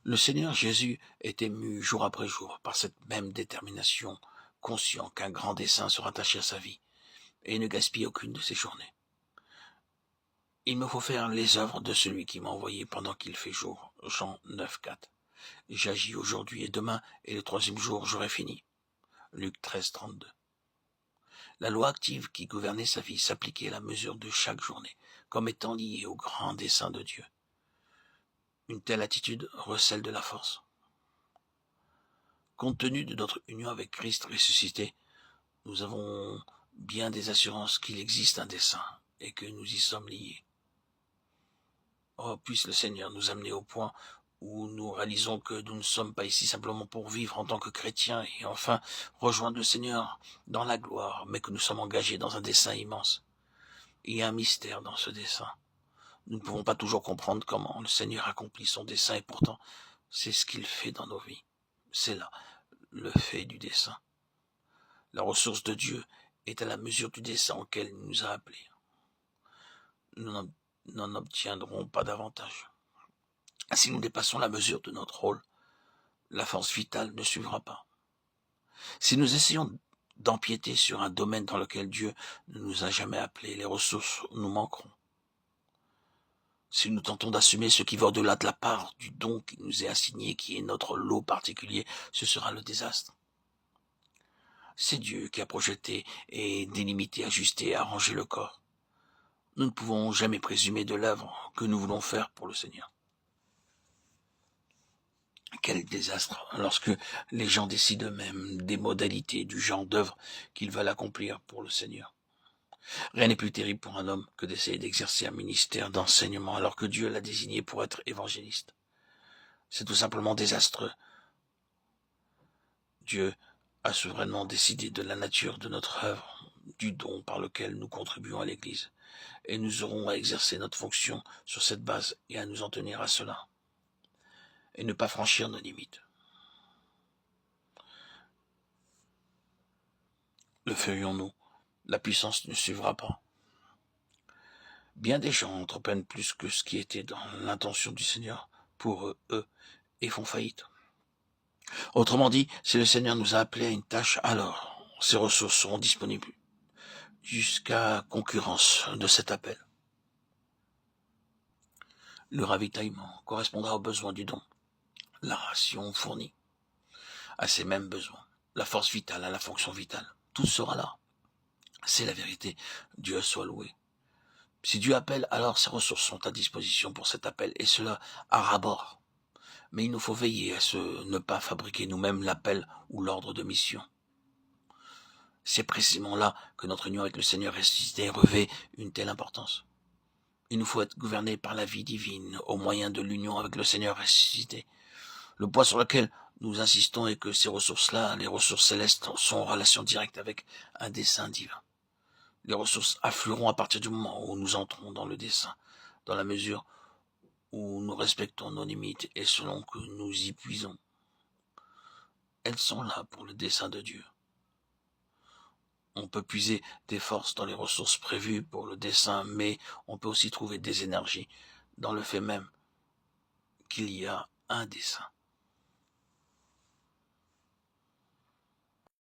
Le Seigneur Jésus est ému jour après jour par cette même détermination, conscient qu'un grand dessein se rattachait à sa vie, et ne gaspille aucune de ses journées. Il me faut faire les œuvres de celui qui m'a envoyé pendant qu'il fait jour. Jean 9, 4. J'agis aujourd'hui et demain, et le troisième jour j'aurai fini. Luc 13, 32. La loi active qui gouvernait sa vie s'appliquait à la mesure de chaque journée, comme étant liée au grand dessein de Dieu. Une telle attitude recèle de la force. Compte tenu de notre union avec Christ ressuscité, nous avons bien des assurances qu'il existe un dessein et que nous y sommes liés. Oh, puisse le Seigneur nous amener au point où nous réalisons que nous ne sommes pas ici simplement pour vivre en tant que chrétiens et enfin rejoindre le Seigneur dans la gloire, mais que nous sommes engagés dans un dessein immense. Il y a un mystère dans ce dessein. Nous ne pouvons pas toujours comprendre comment le Seigneur accomplit son dessein et pourtant c'est ce qu'il fait dans nos vies. C'est là le fait du dessein. La ressource de Dieu est à la mesure du dessein auquel il nous a appelés. Nous n'en obtiendrons pas davantage. Si nous dépassons la mesure de notre rôle, la force vitale ne suivra pas. Si nous essayons d'empiéter sur un domaine dans lequel Dieu ne nous a jamais appelés, les ressources nous manqueront. Si nous tentons d'assumer ce qui va au-delà de la part du don qui nous est assigné, qui est notre lot particulier, ce sera le désastre. C'est Dieu qui a projeté et délimité, ajusté et arrangé le corps. Nous ne pouvons jamais présumer de l'œuvre que nous voulons faire pour le Seigneur. Quel désastre lorsque les gens décident eux-mêmes des modalités du genre d'œuvre qu'ils veulent accomplir pour le Seigneur. Rien n'est plus terrible pour un homme que d'essayer d'exercer un ministère d'enseignement alors que Dieu l'a désigné pour être évangéliste. C'est tout simplement désastreux. Dieu a souverainement décidé de la nature de notre œuvre, du don par lequel nous contribuons à l'Église, et nous aurons à exercer notre fonction sur cette base et à nous en tenir à cela, et ne pas franchir nos limites. Le ferions-nous? La puissance ne suivra pas. Bien des gens entreprennent plus que ce qui était dans l'intention du Seigneur pour eux et font faillite. Autrement dit, si le Seigneur nous a appelés à une tâche, alors ces ressources seront disponibles jusqu'à concurrence de cet appel. Le ravitaillement correspondra aux besoins du don. La ration fournie à ces mêmes besoins. La force vitale à la fonction vitale. Tout sera là. C'est la vérité. Dieu soit loué. Si Dieu appelle, alors ses ressources sont à disposition pour cet appel, et cela à ras-bord. Mais il nous faut veiller à ne pas fabriquer nous-mêmes l'appel ou l'ordre de mission. C'est précisément là que notre union avec le Seigneur ressuscité revêt une telle importance. Il nous faut être gouvernés par la vie divine au moyen de l'union avec le Seigneur ressuscité. Le point sur lequel nous insistons est que ces ressources-là, les ressources célestes, sont en relation directe avec un dessein divin. Les ressources afflueront à partir du moment où nous entrons dans le dessein, dans la mesure où nous respectons nos limites et selon que nous y puisons. Elles sont là pour le dessein de Dieu. On peut puiser des forces dans les ressources prévues pour le dessein, mais on peut aussi trouver des énergies dans le fait même qu'il y a un dessein.